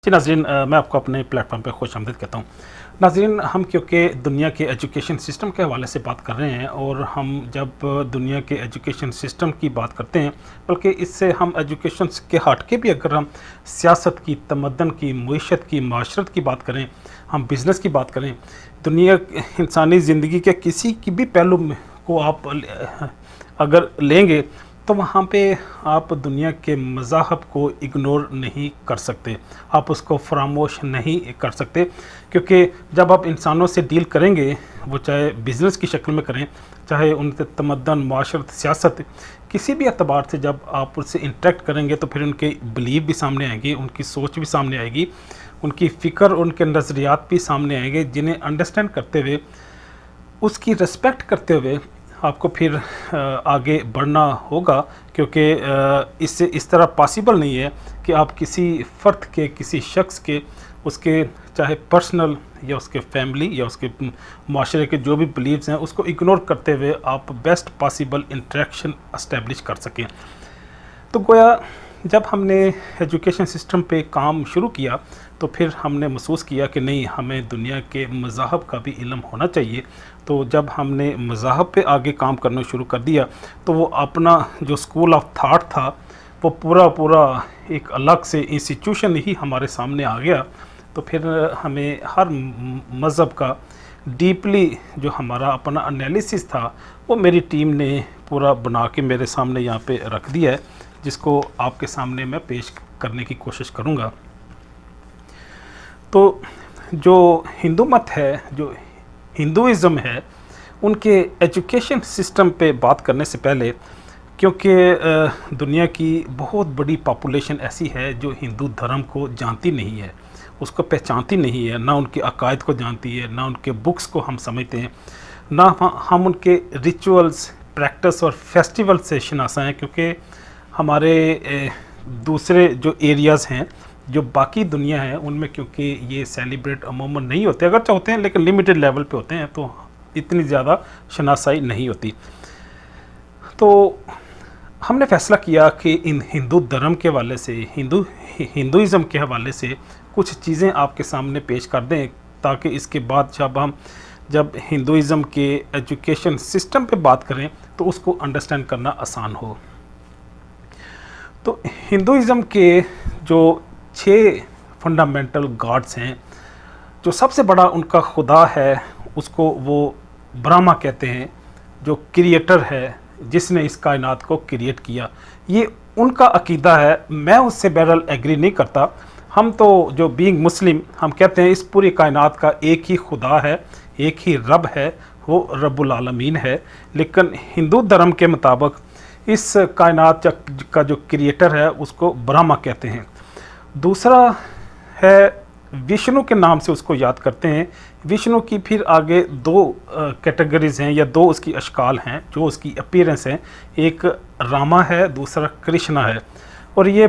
जी नाज़रीन, मैं आपको अपने प्लेटफॉर्म पे खुश कहता हूँ। नाज़रीन, हम क्योंकि दुनिया के एजुकेशन सिस्टम के हवाले से बात कर रहे हैं, और हम जब दुनिया के एजुकेशन सिस्टम की बात करते हैं, बल्कि इससे हम एजुकेशन के हट के भी अगर हम सियासत की, तमद्दन की, मईशत की, माशरत की बात करें, हम बिज़नेस की बात करें, दुनिया इंसानी ज़िंदगी के किसी की भी पहलू को आप अगर लेंगे तो वहाँ पे आप दुनिया के मज़ाहब को इग्नोर नहीं कर सकते, आप उसको फरामोश नहीं कर सकते। क्योंकि जब आप इंसानों से डील करेंगे, वो चाहे बिज़नेस की शक्ल में करें, चाहे उनके तमद्दन, माशरत, सियासत, किसी भी एतबार से जब आप उससे इंटरेक्ट करेंगे तो फिर उनके बिलीव भी सामने आएंगे, उनकी सोच भी सामने आएगी, उनकी फ़िक्र, उनके नज़रियात भी सामने आएंगे, जिन्हें अंडरस्टैंड करते हुए, उसकी रिस्पेक्ट करते हुए आपको फिर आगे बढ़ना होगा। क्योंकि इससे इस तरह पॉसिबल नहीं है कि आप किसी फ़र्द के, किसी शख्स के, उसके चाहे पर्सनल या उसके फैमिली या उसके माशरे के जो भी बिलीव्स हैं, उसको इग्नोर करते हुए आप बेस्ट पॉसिबल इंटरेक्शन इस्टेब्लिश कर सकें। तो गोया जब हमने एजुकेशन सिस्टम पे काम शुरू किया तो फिर हमने महसूस किया कि नहीं, हमें दुनिया के मज़ाहब का भी इल्म होना चाहिए। तो जब हमने मज़ाहब पे आगे काम करना शुरू कर दिया तो वो अपना जो स्कूल ऑफ थाट था, वो पूरा एक अलग से इंस्टीट्यूशन ही हमारे सामने आ गया। तो फिर हमें हर मज़हब का डीपली जो हमारा अपना एनालिसिस था, वो मेरी टीम ने पूरा बना के मेरे सामने यहाँ पे रख दिया है, जिसको आपके सामने मैं पेश करने की कोशिश करूँगा। तो जो हिंदू मत है, जो हिंदुइज़्म है, उनके एजुकेशन सिस्टम पे बात करने से पहले, क्योंकि दुनिया की बहुत बड़ी पॉपुलेशन ऐसी है जो हिंदू धर्म को जानती नहीं है, उसको पहचानती नहीं है, ना उनके अकायद को जानती है, ना उनके बुक्स को हम समझते हैं, ना हम उनके रिचुअल्स, प्रैक्टिस और फेस्टिवल से शनासा हैं। क्योंकि हमारे दूसरे जो एरियाज़ हैं, जो बाकी दुनिया है, उनमें क्योंकि ये सेलिब्रेट अमूमन नहीं होते, अगर होते हैं लेकिन लिमिटेड लेवल पे होते हैं, तो इतनी ज़्यादा शनासाई नहीं होती। तो हमने फ़ैसला किया कि इन हिंदू धर्म के हवाले से, हिंदुइज़्म के हवाले से कुछ चीज़ें आपके सामने पेश कर दें, ताकि इसके बाद जब हिंदुइज़्म के एजुकेशन सिस्टम पे बात करें तो उसको अंडरस्टैंड करना आसान हो। तो हिंदुइज़्म के जो 6 फंडामेंटल गॉड्स हैं, जो सबसे बड़ा उनका खुदा है, उसको वो ब्रह्मा कहते हैं, जो क्रिएटर है, जिसने इस कायनात को क्रिएट किया। ये उनका अकीदा है, मैं उससे बहरहाल एग्री नहीं करता। हम तो जो बीइंग मुस्लिम, हम कहते हैं इस पूरी कायनात का एक ही खुदा है, एक ही रब है, वो रब्बुल आलमीन है। लेकिन हिंदू धर्म के मुताबिक इस कायनात का जो क्रिएटर है, उसको ब्रह्मा कहते हैं। दूसरा है विष्णु के नाम से उसको याद करते हैं। विष्णु की फिर आगे 2 कैटेगरीज़ हैं, या 2 उसकी अशकाल हैं जो उसकी अपीयरेंस हैं। एक रामा है, दूसरा कृष्णा है। और ये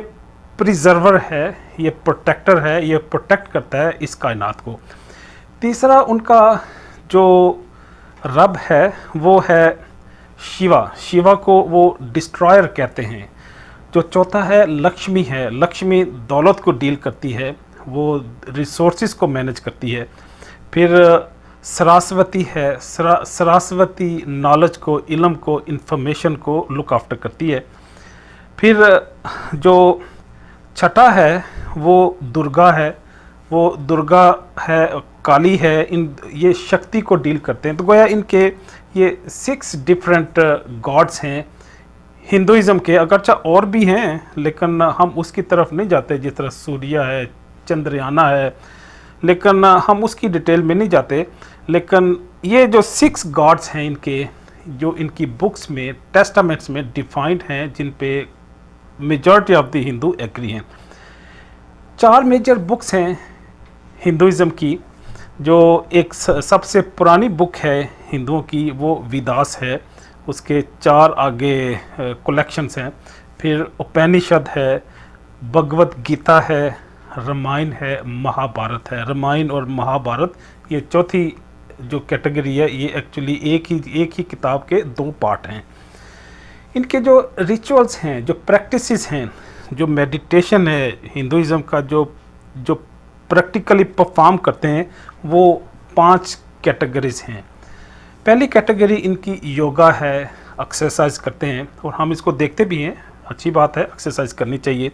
प्रिजर्वर है, ये प्रोटेक्टर है, ये प्रोटेक्ट करता है इस कायनात को। तीसरा उनका जो रब है वो है शिवा। शिवा को वो डिस्ट्रॉयर कहते हैं। जो चौथा है लक्ष्मी है। लक्ष्मी दौलत को डील करती है, वो रिसोर्सेज को मैनेज करती है। फिर सरस्वती है। सरस्वती नॉलेज को, इल्म को, इंफॉर्मेशन को लुक आफ्टर करती है। फिर जो छठा है वो दुर्गा है। वो दुर्गा है, काली है, ये शक्ति को डील करते हैं। तो गोया इनके ये 6 डिफरेंट गॉड्स हैं हिंदुइज़्म के। अगरचा और भी हैं, लेकिन हम उसकी तरफ नहीं जाते, जिस तरह सूर्य है, चंद्रयाना है, लेकिन हम उसकी डिटेल में नहीं जाते। लेकिन ये जो 6 गॉड्स हैं इनके, जो इनकी बुक्स में, टेस्टामेंट्स में डिफाइंड हैं, जिन पे majority of the Hindu agree हैं। 4 मेजर बुक्स हैं हिंदुइज़्म की। जो एक सबसे पुरानी बुक है हिंदुओं की, वो वेदास है। उसके 4 आगे कलेक्शंस हैं। फिर उपनिषद है, भगवत गीता है, रामायण है, महाभारत है। रामायण और महाभारत ये चौथी जो कैटेगरी है, ये एक्चुअली एक ही किताब के 2 पार्ट हैं। इनके जो रिचुअल्स हैं, जो प्रैक्टिसेस हैं, जो मेडिटेशन है, हिंदुइज़्म का जो प्रैक्टिकली परफॉर्म करते हैं वो 5 कैटेगरीज हैं। पहली कैटेगरी इनकी योगा है, एक्सरसाइज करते हैं और हम इसको देखते भी हैं, अच्छी बात है, एक्सरसाइज करनी चाहिए।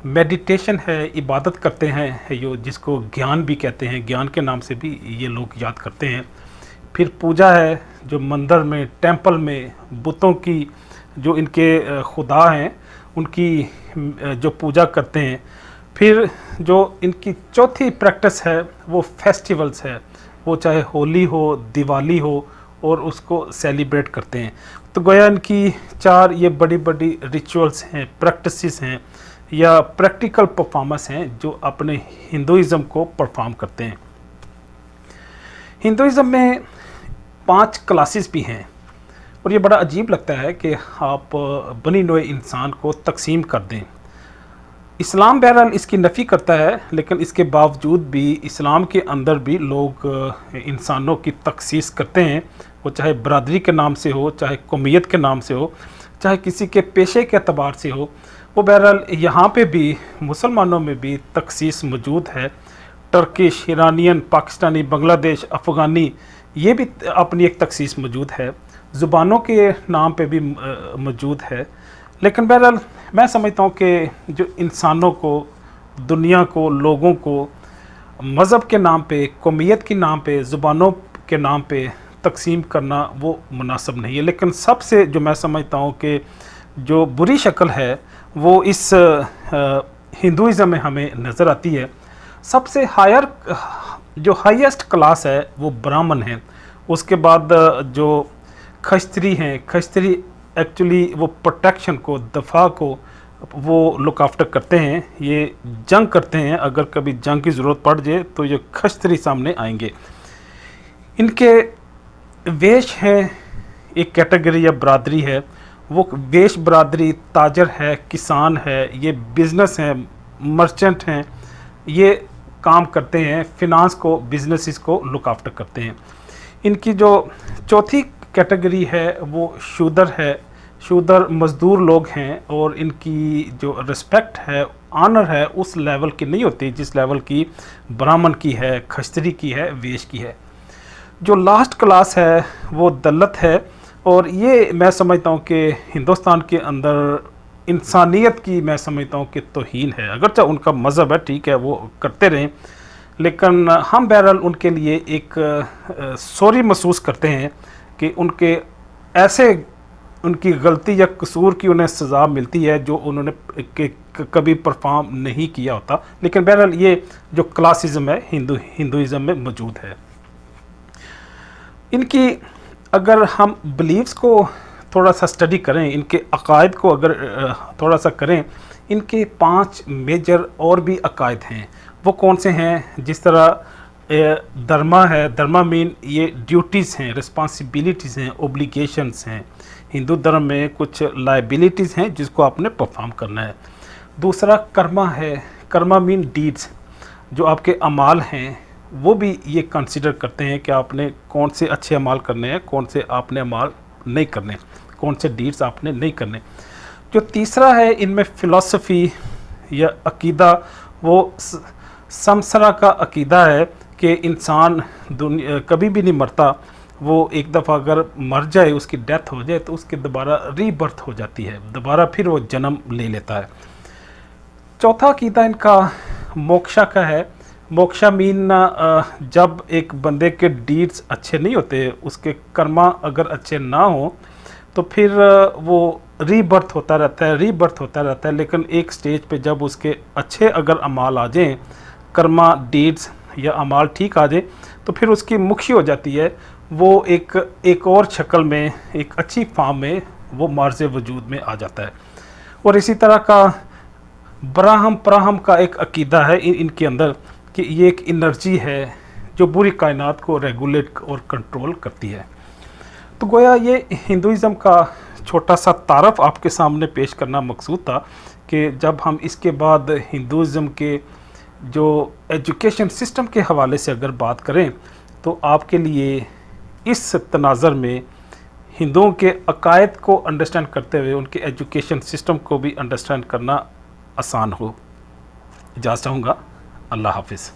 मेडिटेशन है, इबादत करते हैं, यो जिसको ज्ञान भी कहते हैं, ज्ञान के नाम से भी ये लोग याद करते हैं। फिर पूजा है, जो मंदिर में, टेंपल में बुतों की जो इनके खुदा हैं उनकी जो पूजा करते हैं। फिर जो इनकी चौथी प्रैक्टिस है वो फेस्टिवल्स है, वो चाहे होली हो, दिवाली हो, और उसको सेलिब्रेट करते हैं। तो गोया इनकी 4 ये बड़ी बड़ी रिचुअल्स हैं, प्रैक्टिसेस हैं या प्रैक्टिकल परफॉर्मेंस हैं जो अपने हिंदुइज़्म को परफॉर्म करते हैं। हिंदुइज़्म में 5 क्लासेस भी हैं और ये बड़ा अजीब लगता है कि आप बनी नोए इंसान को तकसीम कर दें। इस्लाम बहरहाल इसकी नफ़ी करता है, लेकिन इसके बावजूद भी इस्लाम के अंदर भी लोग इंसानों की तखसीस करते हैं, वो चाहे बरादरी के नाम से हो, चाहे कौमियत के नाम से हो, चाहे किसी के पेशे के अतबार से हो। वो बहरहाल यहाँ पे भी मुसलमानों में भी तखसीस मौजूद है। टर्किश, ईरानियन, पाकिस्तानी, बांग्लादेश, अफ़गानी, ये भी अपनी एक तखसीस मौजूद है। ज़ुबानों के नाम पे भी मौजूद है। लेकिन बहरहाल मैं समझता हूँ कि जो इंसानों को, दुनिया को, लोगों को मज़हब के नाम पे, कौमियत के नाम पे, ज़ुबानों के नाम पे तकसीम करना वो मुनासिब नहीं है। लेकिन सबसे जो मैं समझता हूँ कि जो बुरी शक्ल है वो इस हिंदुइज़्म में हमें नज़र आती है। सबसे हायर जो हाईएस्ट क्लास है वो ब्राह्मण है। उसके बाद जो खस्त्री हैं, खस्त्री एक्चुअली वो प्रोटेक्शन को, दफा को वो लुक आफ्टर करते हैं, ये जंग करते हैं। अगर कभी जंग की ज़रूरत पड़ जाए तो ये खस्त्री सामने आएंगे। इनके वेश हैं, एक कैटेगरी या बरादरी है, वो वेश बरादरी ताजर है, किसान है, ये बिज़नेस हैं, मर्चेंट हैं, ये काम करते हैं, फिनांस को, बिजनेसेस को लुक आफ्टर करते हैं। इनकी जो चौथी कैटेगरी है वो शूदर है। शूदर मज़दूर लोग हैं और इनकी जो रिस्पेक्ट है, ऑनर है, उस लेवल की नहीं होती जिस लेवल की ब्राह्मण की है, खस्त्री की है, वेश की है। जो लास्ट क्लास है वो दलत है और ये मैं समझता हूँ कि हिंदुस्तान के अंदर इंसानियत की मैं समझता हूँ कि तौहीन है। अगरचे उनका मज़हब है, ठीक है, वो करते रहें, लेकिन हम बहरहाल उनके लिए एक सॉरी महसूस करते हैं कि उनके ऐसे उनकी गलती या कसूर की उन्हें सज़ा मिलती है जो उन्होंने कभी परफॉर्म नहीं किया होता। लेकिन बहरहाल ये जो क्लासिज़म है हिंदुइज़्म में मौजूद है। इनकी अगर हम बिलीव्स को थोड़ा सा स्टडी करें, इनके अकायद को अगर थोड़ा सा करें, इनके 5 मेजर और भी अकायद हैं। वो कौन से हैं? जिस तरह धर्मा है, धर्मा मीन ये ड्यूटीज़ हैं, रिस्पॉन्सिबिलिटीज़ हैं, ओब्लिगेशंस हैं। हिंदू धर्म में कुछ लाइबिलिटीज़ हैं जिसको आपने परफॉर्म करना है। दूसरा कर्मा है, कर्मा मीन डीड्स, जो आपके अमाल हैं वो भी ये कंसिडर करते हैं कि आपने कौन से अच्छे अमाल करने हैं, कौन से आपने अमाल नहीं करने, कौन से डीड्स आपने नहीं करने। जो तीसरा है इनमें फ़िलॉसफी या अकीदा, वो समसरा का अकीदा है कि इंसान दुनिया कभी भी नहीं मरता। वो एक दफ़ा अगर मर जाए, उसकी डेथ हो जाए, तो उसकी दोबारा रीबर्थ हो जाती है, दोबारा फिर वो जन्म ले लेता है। चौथा अकीदा इनका मोक्षा का है। मोक्षा मीन जब एक बंदे के डीड्स अच्छे नहीं होते, उसके कर्मा अगर अच्छे ना हो, तो फिर वो रीबर्थ होता रहता है, रीबर्थ होता रहता है। लेकिन एक स्टेज पे जब उसके अच्छे अगर अमाल आ जाएँ, कर्मा डीड्स या अमाल ठीक आ जाए, तो फिर उसकी मुक्ति हो जाती है। वो एक और शक्ल में, एक अच्छी फॉर्म में वो मार्ज़ वजूद में आ जाता है। और इसी तरह का ब्राह्म का एक अकीदा है इनके अंदर कि ये एक एनर्जी है जो पूरी कायनात को रेगुलेट और कंट्रोल करती है। तो गोया ये हिंदुइज़्म का छोटा सा तारफ़ आपके सामने पेश करना मकसूद था कि जब हम इसके बाद हिंदुइज़्म के जो एजुकेशन सिस्टम के हवाले से अगर बात करें, तो आपके लिए इस तनाज़र में हिंदुओं के अकायद को अंडरस्टैंड करते हुए उनके एजुकेशन सिस्टम को भी अंडरस्टैंड करना आसान हो। इजाज़त चाहूँगा। अल्लाह हाफ़िज़।